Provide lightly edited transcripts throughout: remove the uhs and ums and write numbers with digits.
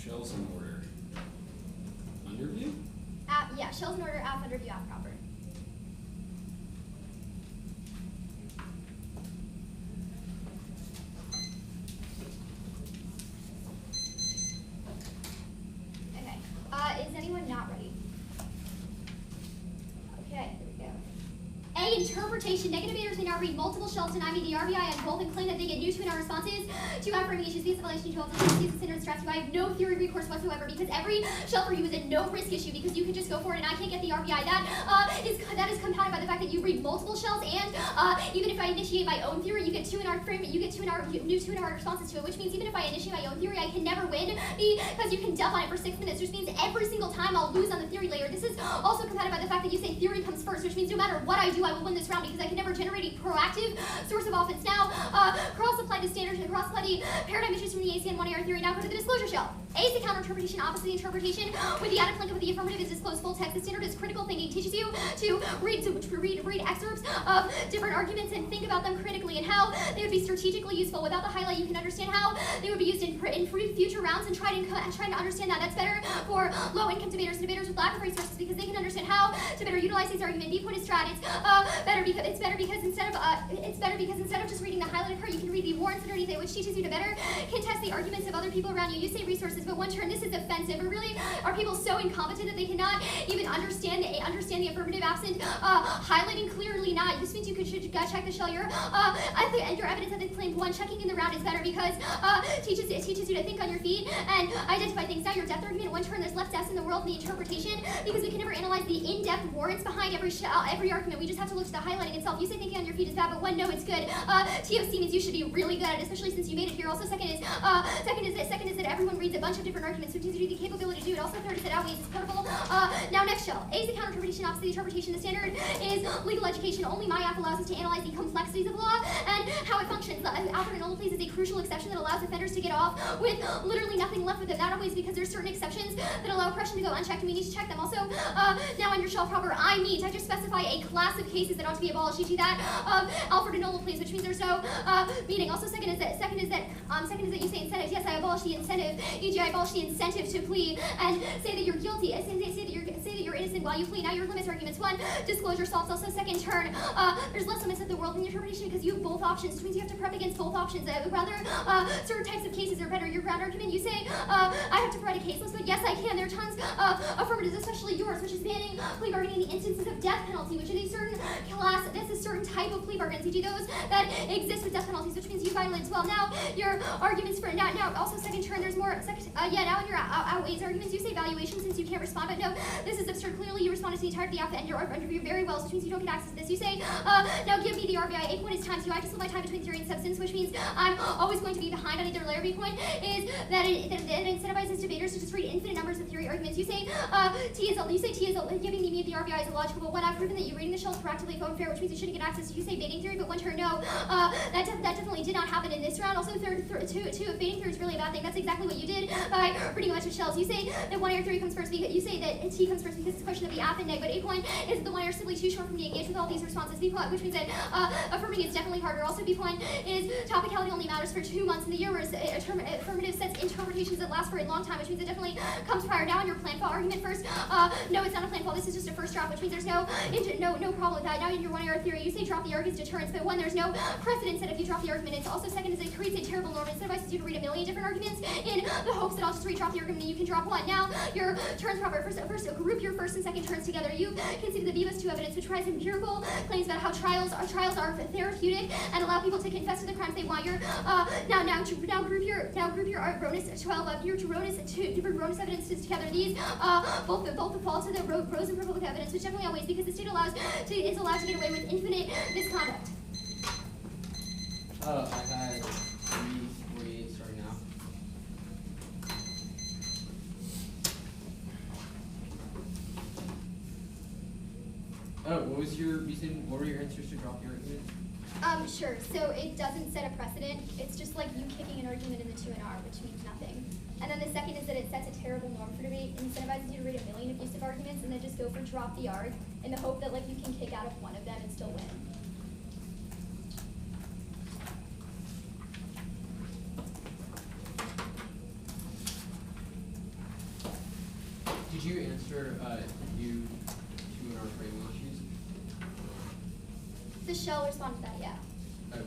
Shells in order. Under view? Yeah, shells in order, app, under view, app proper. Okay. Is anyone not ready? Okay, here we go. A, interpretation. Negative haters may now read multiple shells deny me the RBI on both and claim that they get new 2-hour responses to affirming issues via civilization to alternative and standard stress. I have no theory recourse whatsoever because every shell for you is a no risk issue because you can just go for it and I can't get the RBI. That is compounded by the fact that you read multiple shells and even if I initiate my own theory, you get 2-hour frame, you get new 2-hour responses to it, which means even if I initiate my own theory, I can never win because you can dump on it for 6 minutes, which means every single time I'll lose on the theory layer. This is also compounded by the fact that you say theory comes first, which means no matter what I do, I will win this round because I can never generate a proactive source of offense. Now, cross-apply the standard and cross-apply the paradigm issues from the ACN 1AR theory. Now go to the disclosure shell. A is the counter-interpretation, opposite the interpretation. With the added link of the affirmative is disclosed full text. The standard is critical thinking. Teaches you to read excerpts of different arguments and think about them critically and how they would be strategically useful. Without the highlight, you can understand how they would be used in future rounds and trying to understand that. That's better for low-income debaters and debaters with lack of resources because they can understand how to better utilize these arguments. B point is strat. It's better because instead of just reading the highlighted part, you can read the warrants underneath it, which teaches you to better contest the arguments of other people around you. You say resources, but one turn, this is offensive. Or really, are people so incompetent that they cannot even understand the affirmative absent highlighting clearly not? This means you should check the shell. Your evidence that they claimed one checking in the round is better because it teaches you to think on your feet and identify things. Now your depth argument, one turn, there's less depths in the world in the interpretation because we can never analyze the in-depth warrants behind every argument. We just have to look to the highlighting itself. You say thinking on your feet is bad, but one, no, it's good. TOC means you should be really good at it, especially since you made it here. Also, second is that everyone reads a bunch of different arguments, which gives you the capability to do it. Also, third is that outweighs is portable. Now, next shell. A is the counter-interpretation, opposite the interpretation. The standard is legal education. Only my app allows us to analyze the complexities of law and how it functions. Alfred and Please is a crucial exception that allows offenders to get off with literally nothing left with them. Not always because there's certain exceptions that allow oppression to go unchecked, and we need to check them. Also, now on your shell proper, I just specify a class of cases that ought to be abolished. You see that of Alfred and Please, which means there's no meaning. Also, second is that you say incentives. Yes, I abolish the incentive. E.g., I abolish the incentive to plea and say that you're guilty. Say that you're innocent while you plea. Now your limits arguments. One, disclosure solves. Also, second turn, there's less limits of the world in the interpretation because you have both options, which means you have to prep against both options. Rather, certain types of cases are better. Your ground argument, you say, I have to provide a case list, but yes, I can. There are tons of affirmatives, especially yours, which is banning plea bargaining in the instances of death penalty, which is a certain class. That's a certain type of plea bargains. You do those that exist with death penalties, which means you violate as well. Now, your arguments for now also second turn. There's more. Now in your outweighs arguments, you say valuation since you can't respond, but no, this is absurd. Clearly, you responded to the entirety of the and you're under review very well, which means you don't get access to this. You say, now give me the RBI. A point is time. So I just split my time between theory and substance, which means I'm always going to be behind on either layer. B point is that it incentivizes debaters to just read infinite numbers of theory arguments. You say T is giving me the RBI is illogical, but when I've proven that you're reading the shells proactively phone fair, which means you shouldn't get access to. You say baiting theory, but one turn, no. That definitely did not happen in this round. Also, two, if baiting theory is really a bad thing, that's exactly what you did by reading a bunch of shells. You say that 1AR theory comes first because you say that T comes first because it's a question of the app and neg, but A point is that the 1AR is simply too short for me to engage with all these responses. B point, which means that affirming is definitely harder. Also, B point is topicality only matters for 2 months in the year, whereas affirmative sets interpretations that last for a long time, which means it definitely comes prior. Now in your plan fall argument first, no, it's not a plan fall. This is just a first draft, which means there's no problem with that. Now in your 1AR theory, you say drop the arg is deterrence, but one, there's no precedence that if you drop the argument, it's also second is it creates a terrible norm. It incentivizes you to read a million different arguments in the hopes that I'll just drop the argument and you can drop one. Now your turns proper. First, group your first and second turns together. You consider the Vivas 2 evidence, which provides empirical claims about how trials are therapeutic and allow people to confess to the crimes they want. Your now group your Ronus 12 of your Ronus 2 different Ronus evidences together. These both the false and the Rose and Republic evidence, which definitely always because the state is allowed to get away with infinite misconduct. I had 348 starting now. What were your answers to drop the argument? Sure. So it doesn't set a precedent. It's just like you kicking an argument in the 2 and R, which means nothing. And then the second is that it sets a terrible norm for debate, incentivizes you to read a million abusive arguments and then just go for drop the arg in the hope that like you can kick out of one of them and still win. Did you answer you 2-hour framing issues? The shell responded to that, yeah. Okay.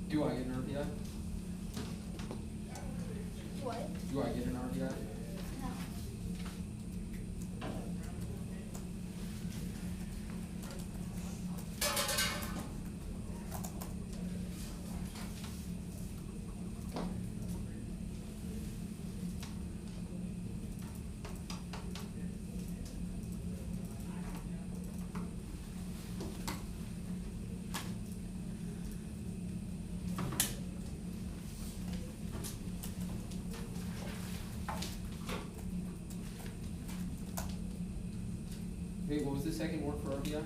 Do I get an RBI? What? Do I get an RBI? No. Wait, what was the second word for RBI?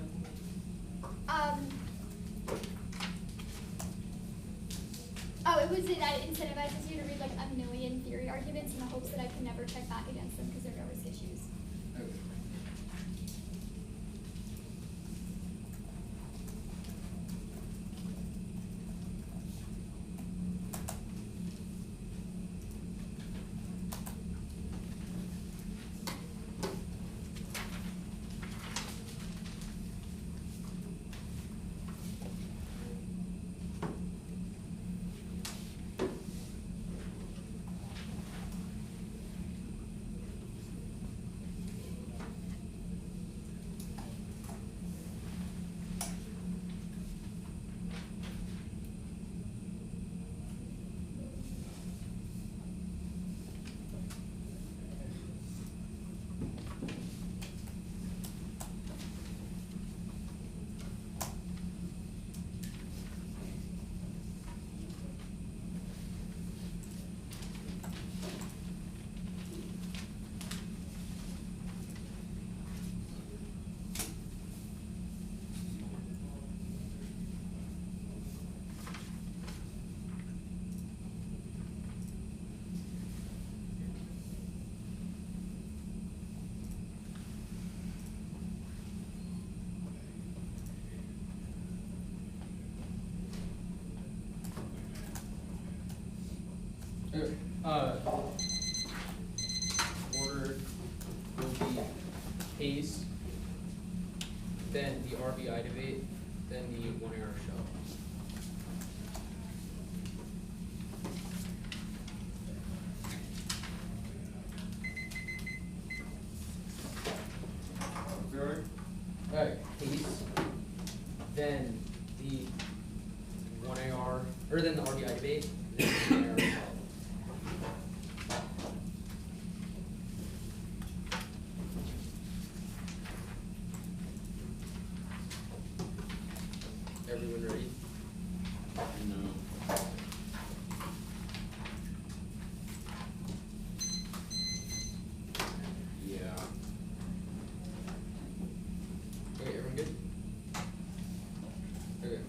Oh, it was that it incentivizes you to read like a million theory arguments in the hopes that I can never check back against them because they're no risk issues. Okay. Okay. Order will be pace, then the RBI debate, then the 1 hour show. Alright, pace, then the 1 AR, or then the RBI debate, then the 1 AR show. Everyone ready? No. Yeah. Okay, everyone good? Okay.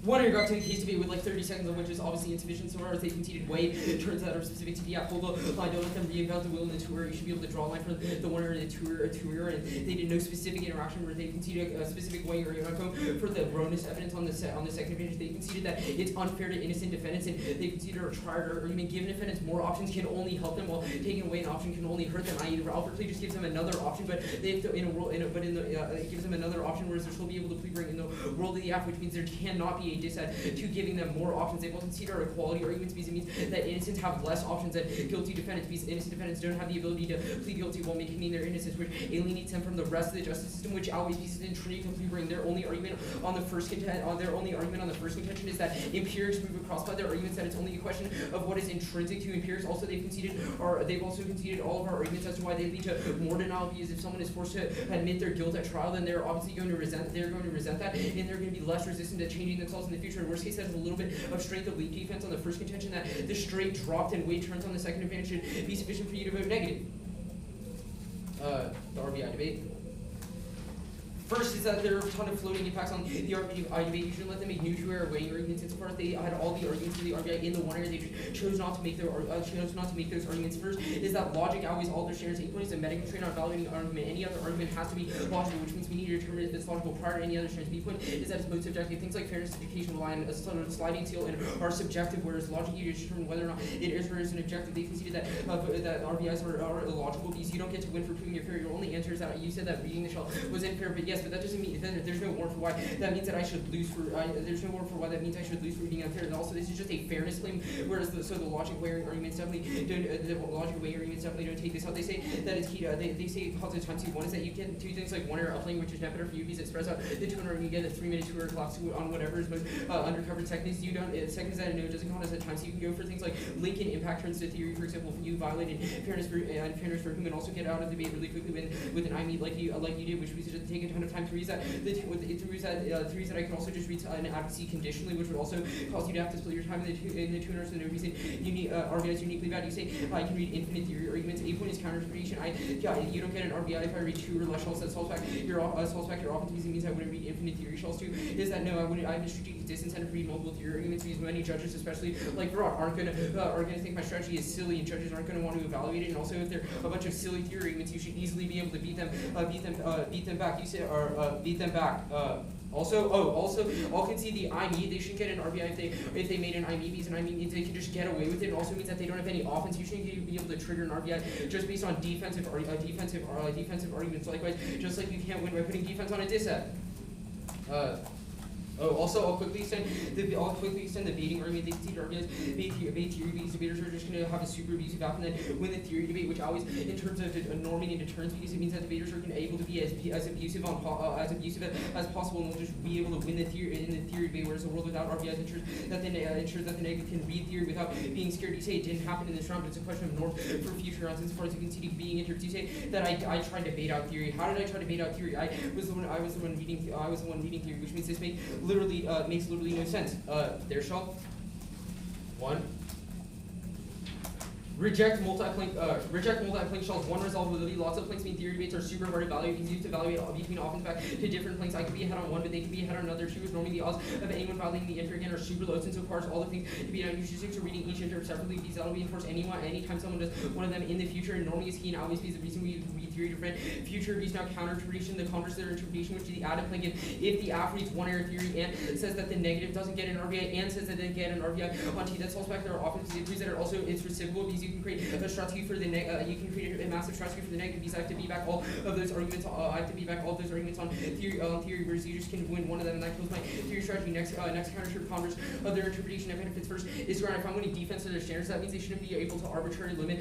One of your got to the case debate with like 30 seconds, of which is obviously insufficient. So as they conceded weight, it turns out are specific to the applicable line. Don't let them reinvent the wheel in the tour. You should be able to draw a line for the one or the tour, and they did no specific interaction where they conceded a specific weight or outcome for the erroneous evidence on the second page. They conceded that it's unfair to innocent defendants, and they conceded a tried argument giving defendants more options can only help them, while taking away an option can only hurt them. I.e., Alfred plea just gives them another option, but they have to it gives them another option, whereas they'll still be able to plea bring in the world of the act, which means there cannot be a a dissent to giving them more options. They've also conceded our equality arguments because it means that innocents have less options than guilty defendants because innocent defendants don't have the ability to plead guilty while maintaining their innocence, which alienates them from the rest of the justice system, which outweighs pieces in Trinity bring their only argument on the first contention is that empirics move across by their arguments that it's only a question of what is intrinsic to empirics. Also, they've also conceded all of our arguments as to why they lead to more denial, because if someone is forced to admit their guilt at trial, then they're obviously going to resent that, and they're going to be less resistant to changing themselves in the future. In worst case, that has a little bit of strength of leap defense on the first contention that the straight dropped and weight turns on the second advantage should be sufficient for you to vote negative. The RBI debate. First is that there are a ton of floating impacts on the RBI debate. You shouldn't let them make new two-error weighing arguments. Insofar as they had all the arguments for the RBI in the one area, they chose not to make those arguments. First is that logic outweighs all their standards. 8 points is a meta constraint on evaluating an argument. Any other argument has to be logical, which means we need to determine if it's logical prior to any other standards. B point is that it's most subjective. Things like fairness, education rely on a sort of sliding scale and are subjective, whereas logic you determine whether or not it is or isn't objective. They conceded that RBIs are illogical because you don't get to win for proving your fair. Your only answer is that you said that reading the shell was unfair, but yes, but that doesn't mean that there's no warrant for why that means that I should lose for. There's no warrant for why that means I should lose for reading unfair. And also, this is just a fairness claim. Whereas the logic weighing arguments definitely don't take this out. They say that it's key to. They say positive times two. One is that you get two things like 1 error uplaying, which is net better for you because it spreads out the 200, and you get a 3-minute 2-error clock on whatever is most undercovered. Second is you don't. Second is that a no doesn't count as a time, so you can go for things like linking impact turns to theory. For example, if you violated fairness for whom, and also get out of the debate really quickly with an IME like you did, which we should take a ton of time to read that. The theories that I can also just read an advocacy conditionally, which would also cause you to have to split your time in the tuners. And no reason RBI is uniquely bad. You say I can read infinite theory arguments. 8 point is counter-interpretation. You don't get an RBI if I read 2 or less shells. That solves back your offense because it means I wouldn't read infinite theory shells too. Is that no? I have a strategic disincentive to read multiple theory arguments because many judges, especially like Byram, aren't going to think my strategy is silly, and judges aren't going to want to evaluate it. And also, if they're a bunch of silly theory arguments, you should easily be able to beat them back. You say beat them back. Also, I'll concede the IME. They shouldn't get an RBI if they made an IME because an IME means they can just get away with it. It also means that they don't have any offense. You shouldn't be able to trigger an RBI just based on defensive arguments. Likewise, just like you can't win by putting defense on a dissent. Also, I'll quickly extend the debating argument. They concede arguments debate theory because debaters are just going to have a super abusive outcome and then win the theory debate, which always, in terms of norming and deterrence, because it means that debaters are able to be as abusive as possible, and will just be able to win the theory debate. Whereas a world without RBIs ensures that the negative can read theory without being scared. You say it didn't happen in this round, but it's a question of norm for future rounds. As far as you conceding being interrupted, you say that I tried to bait out theory. How did I try to bait out theory? I was the one reading theory, which means this makes literally no sense. There shall 1. Reject multi-plank shells. 1 resolvability. Lots of planks mean theory debates are super hard to evaluate. It's used to evaluate between offense back to different planks. I could be ahead on one, but they could be ahead on another. 2 is normally the odds of anyone violating the inter again are super low, since it requires all the things to be done. You should stick to reading each inter separately because that'll be enforced anytime someone does one of them in the future. And normally is key and always be the reason we read theory different. Future abuse now counter interpretation. The converse of their interpretation, which is the added plank. If the app reads 1 error theory and says that the negative doesn't get an RBI and says that they get an RBI on T, that solves back their offense theories that are also it's reciprocal because you can create a strategy for the you can create a massive strategy for the negative because I have to be back all of those arguments. On theory, whereas you just can win one of them, and that kills my theory strategy. Next counter to converse of their interpretation of benefits. First is ground. If I'm winning defense to their standards, that means they shouldn't be able to arbitrarily limit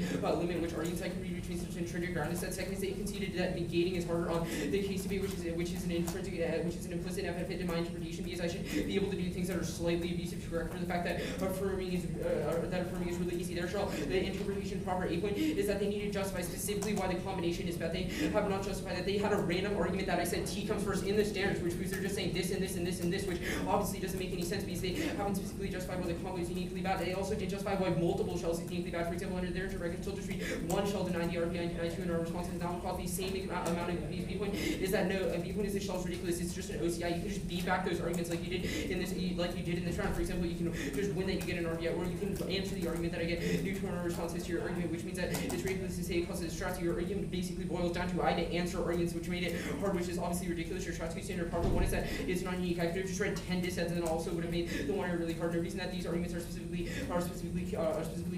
which arguments I can read between such intrinsic ground. Instead, second is they conceded that negating is harder on the case debate, which is an implicit benefit to my interpretation because I should be able to do things that are slightly abusive to correct for the fact that affirming is really easy. There shall the interpretation proper 8 point is that they need to justify specifically why the combination is bad. They have not justified that. They had a random argument that I said T comes first in the standards, which means they're just saying this and this and this and this, which obviously doesn't make any sense because they haven't specifically justified why the combo is uniquely bad. They also did justify why multiple shells is uniquely bad. For example, under their interrecord, still just read 1 shell denied the RBI and denied 2 in our response, and that will cause the same amount of B point. Is that no? B point is the shell's ridiculous. It's just an OCI. You can just beat back those arguments like you did in this round. For example, you can just win that you get an RBI, or you can answer the argument that I get due to a response responses to your argument, which means that it's ridiculous to say it causes stress. Your argument basically boils down to I had to answer arguments, which made it hard, which is obviously ridiculous. Your Stratsky standard problem one is that it's not unique. I could have just read 10 dissets and also would have made the one really hard. The reason that these arguments are specifically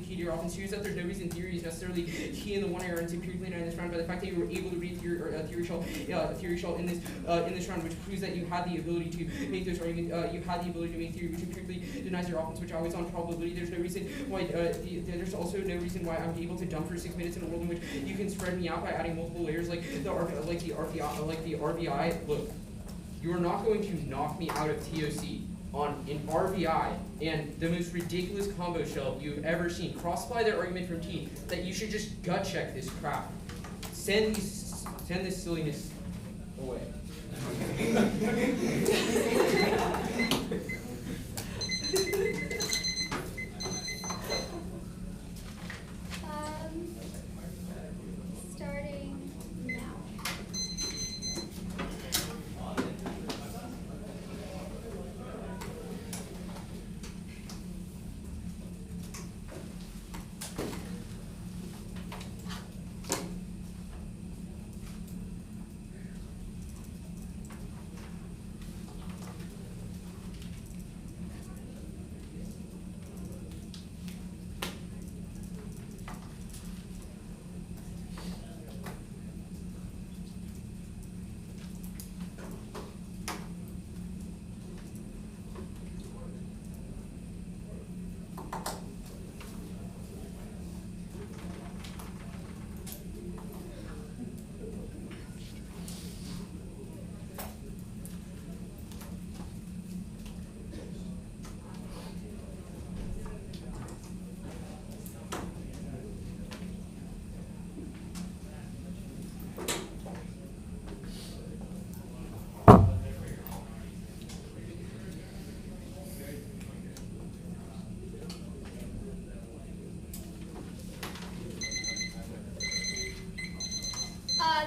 key to your offense is that there's no reason theory is necessarily key in the one error and empirically in this round. By the fact that you were able to read theory shell in this round, which proves that you had the ability to make those arguments. You had the ability to make theory, which empirically denies your offense, which always on probability. There's no reason why. There's also no reason why I'm able to dump for 6 minutes in a world in which you can spread me out by adding multiple layers, like the RVI. Look, you are not going to knock me out of TOC on an RVI and the most ridiculous combo shell you've ever seen. Cross-apply their argument from T that you should just gut check this crap. Send this silliness away. Starting now.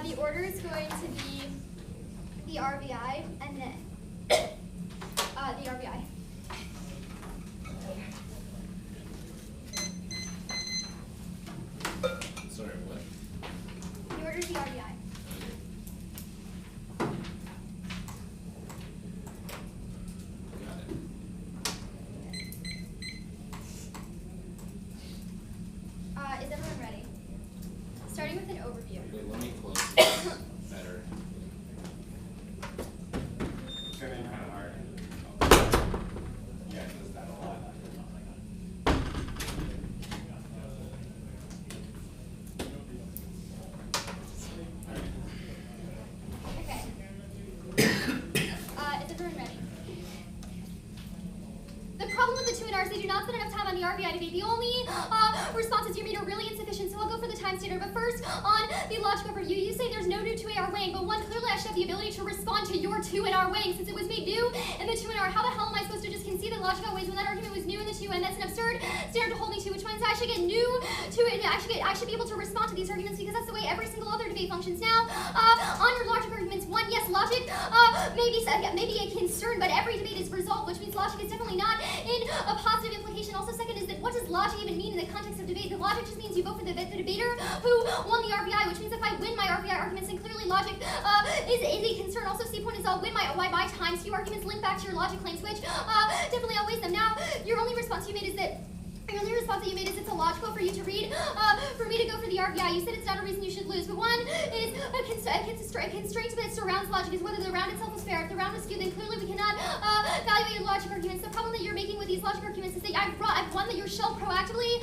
The order is going to be the RVI and then the RVI. Sorry, what? The order is the RVI. Got it. Is everyone ready? Starting with an overview. Wait, let me close this better. It's gonna be kind of hard. Yeah, it does that a lot. Okay. Is everyone ready? The problem with the 2 NRs, they do not spend enough time on the RVI debate. The only responses you made are really insufficient, so I'll go for the time standard. But first, on the logical review, you say there's no new 2AR weighing, but one, clearly I should have the ability to respond to your 2 NR weighing since it was made new in the 2 NR. How the hell am I supposed to just concede that logical weighs when that argument was new in the 2N? That's an absurd standard to hold me to, which means I should get new to it. I should be able to respond to these arguments because that's the way every single other debate functions now. On your logic arguments, one, yes, logic may be a concern, but every debate is resolved, which means logic is definitely not in a positive implication. Also, second is that what does logic even mean in the context of debate? The logic just means you vote for the debater who won the RVI, which means if I win my RVI arguments, then clearly logic is a concern. Also, C point is I'll win my times. Few arguments link back to your logic claims, which definitely outweighs them. Now, your only response you made is that it's illogical for you to read, for me to go for the RVI. You said it's not a reason you should lose, but one is a constraint that surrounds logic is whether the round itself is fair. If the round is skewed, then clearly we cannot evaluate logic arguments. The problem that you're making with these logic arguments is that I've won that you're shelled proactively.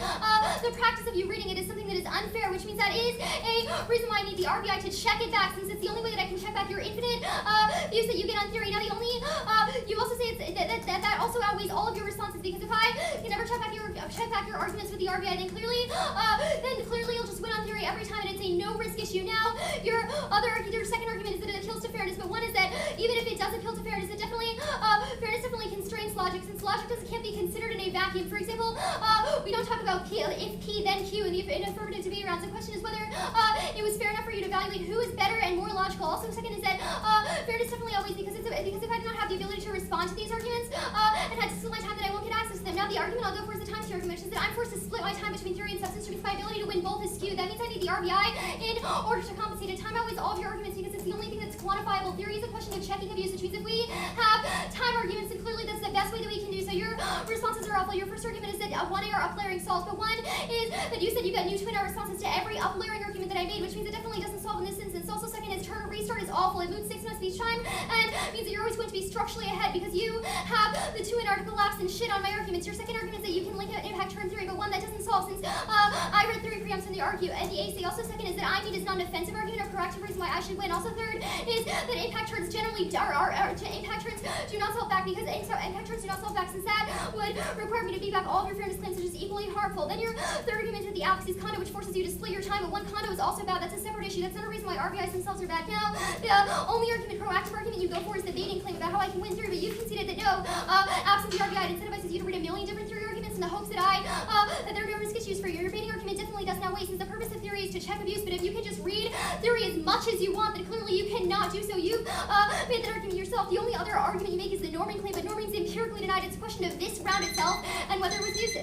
The practice of you reading it is something that is unfair, which means that is a reason why I need the RVI to check it back, since it's the only way that I can check back your infinite views that you get on theory. Now, the only you also say that also outweighs all of your responses, because if I can never check back your arguments with the RVI, then clearly you'll just win on theory every time, and it's a no risk issue. Now, your second argument is that it appeals to fairness, but one is that even if it does appeal to fairness, it fairness definitely constrains logic, since logic can't be considered in a vacuum. For example, we don't talk about if P then Q in affirmative debate rounds. The question is whether it was fair enough for you to evaluate who is better and more logical. Also, second is that fairness definitely always, because if I do not have the ability to respond to these arguments and had to split my time, then I won't get access to them. Now, the argument I'll go for is the time series argument, which is that I'm forced to split my time between theory and substance because my ability to win both is skewed. That means I need the RBI in order to compensate. A time outweighs all of your arguments because it's the only thing that's quantifiable. Theory is a question of checking abuse, which means if we have time arguments, then clearly that's the best way that we can do so. Your responses are awful. Your first argument is that one are up layering solves, but one is that you said you got new twin responses to every up layering argument that I made, which means it definitely doesn't solve in this instance. Also, second is turn or restart is awful. It moves 6 months each time and means that you're always going to be structurally ahead because you have the 2 in article lapse and shit on my arguments. Your second argument is that you can link an impact turn theory, but one that doesn't solve since I read theory preempts in the argue and the AC. Also, second is that I need is not an offensive argument or proactive reason why I should win. Also, third is that impact turns generally impact turns do not solve back because impact turns do not solve back since that would require me to beat back all of your fairness claims, which is equally harmful. Then your third argument is the Alexis condo, which forces you to split your time, but one condo is also bad. That's a separate issue. That's not a reason why RBIs themselves are bad. Now, the only proactive argument you go for is the baiting claim about how I can win theory, but you've conceded that no, absent the RBI, it incentivizes you to read a million different theory arguments in the hopes that that there are no risk issues for you. Your baiting argument definitely does not wait, since the purpose of theory is to check abuse, but if you can just read theory as much as you want, then clearly you cannot do so. You've made that argument yourself. The only other argument you make is the norming claim, but norming is empirically denied. It's a question of this round itself and whether it was used.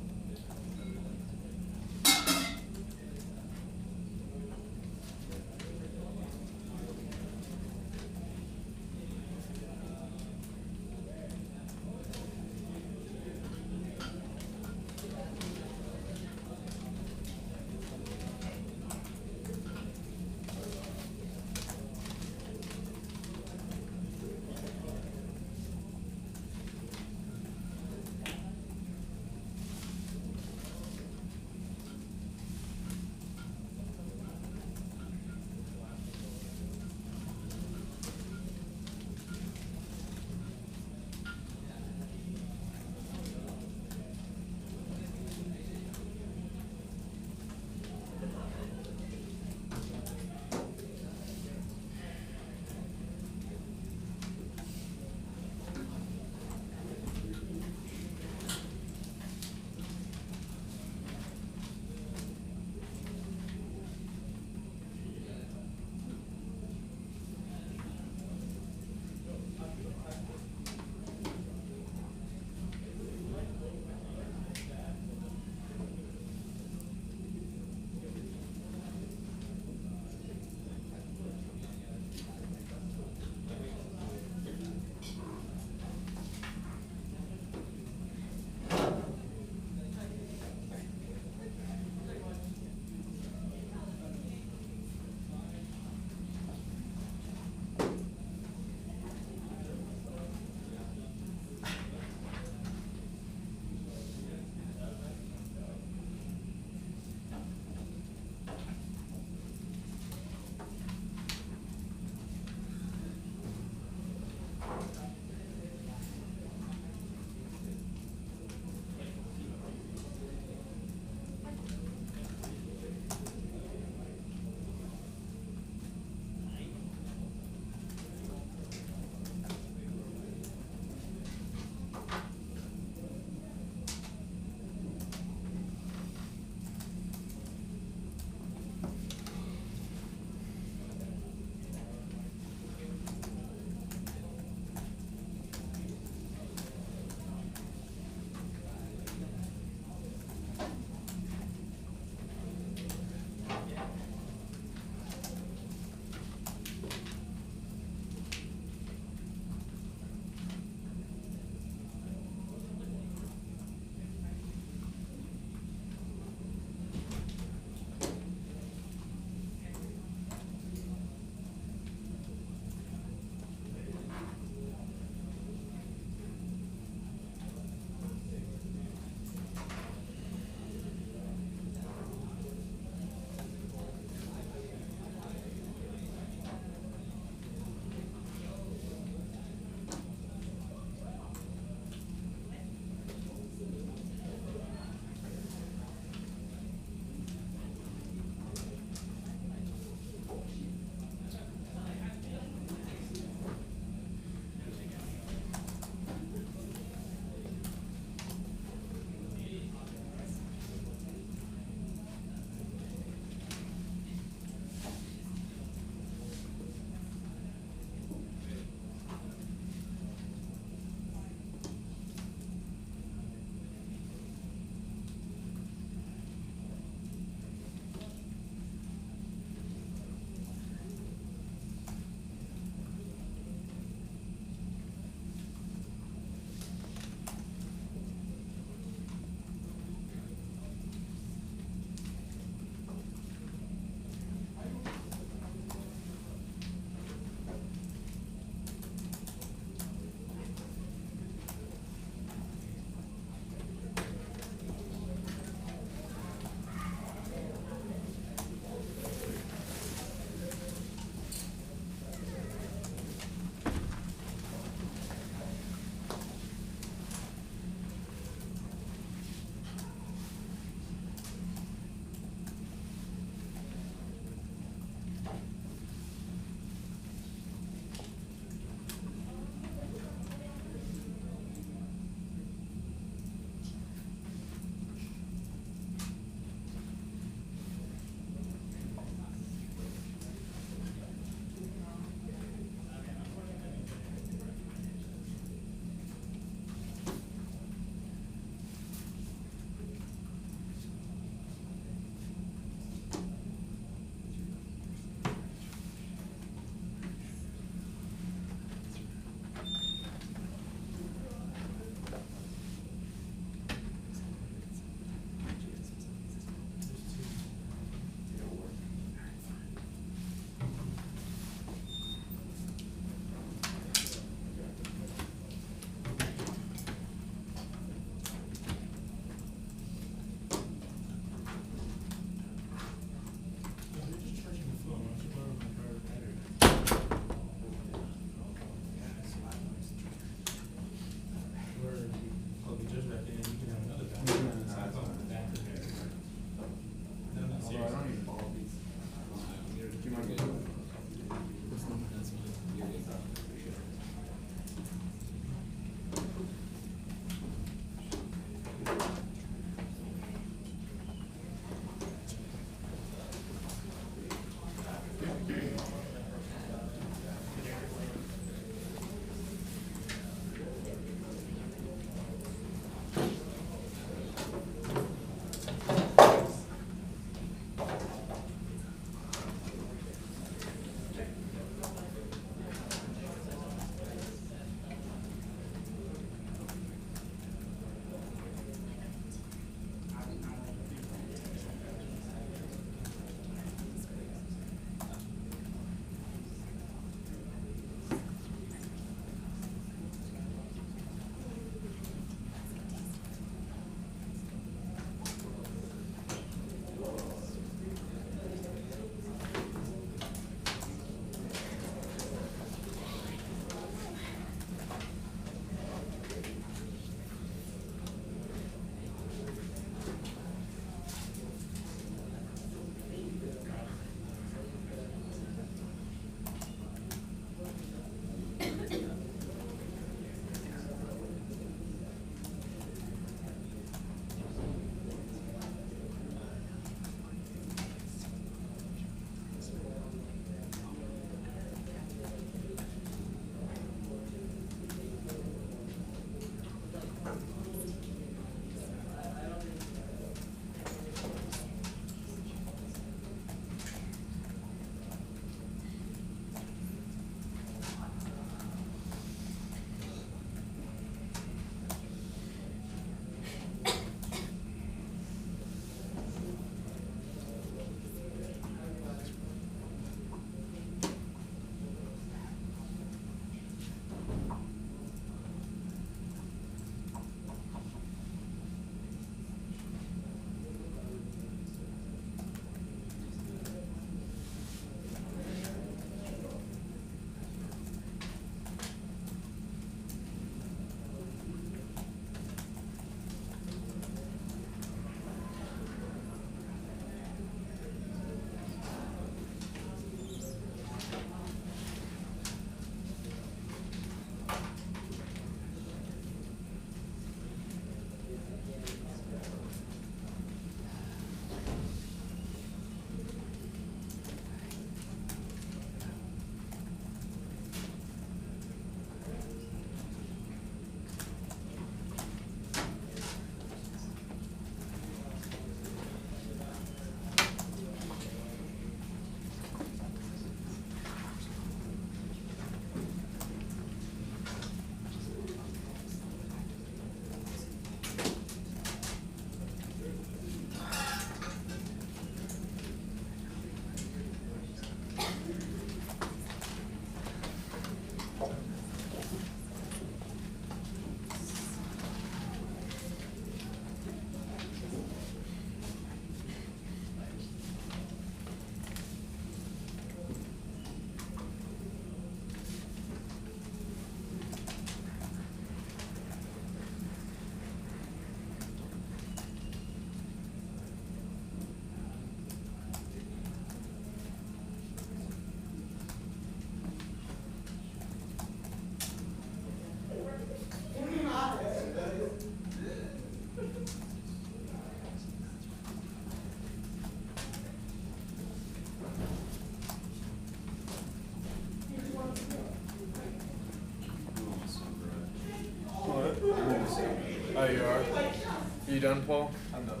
you are. Are you done, Paul? I'm done.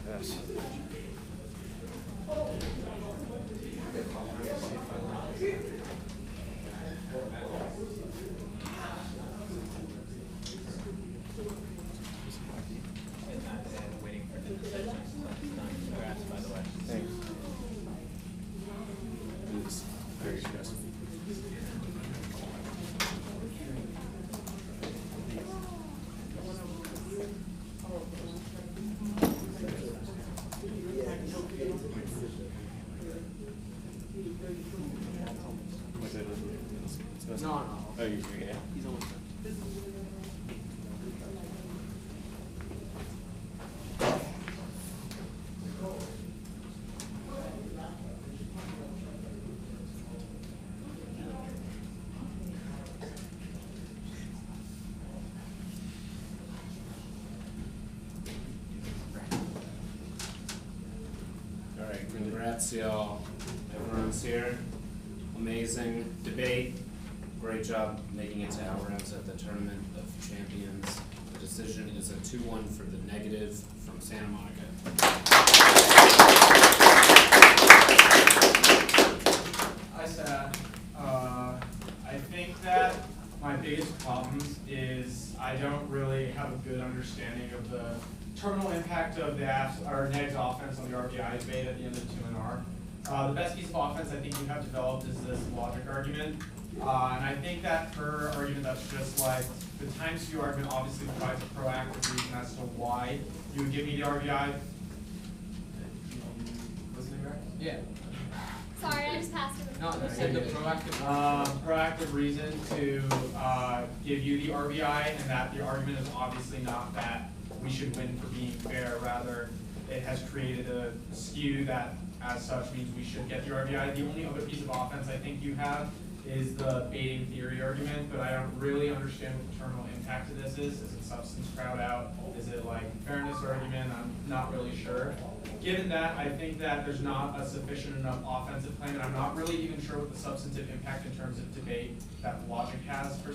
Yes. Waiting for the decision. Congrats, by the way. Thanks. It is very stressful. No. Oh, you're yeah. He's almost done. All right, congrats, y'all. Everyone's here. Amazing debate. Great job making it to out-rounds at the Tournament of Champions. The decision is a 2-1 for the negative from Santa Monica. Hi, Seth. I think that my biggest problems is I don't really have a good understanding of the terminal impact of the Neg's offense on the RBI debate at the end of 2NR. The best piece of offense I think you have developed is this logic argument. And I think that her argument that's just like the times two argument obviously provides a proactive reason as to why you would give me the RBI. Listening, right? Yeah. Sorry, I just passed it. No, I said the proactive. Proactive reason to give you the RBI, and that the argument is obviously not that we should win for being fair, rather it has created a skew that as such means we should get the RBI. The only other piece of offense I think you have is the baiting theory argument, but I don't really understand what the terminal impact of this is. Is it substance crowd out? Is it like fairness argument? I'm not really sure. Given that, I think that there's not a sufficient enough offensive claim, and I'm not really even sure what the substantive impact in terms of debate that logic has per se.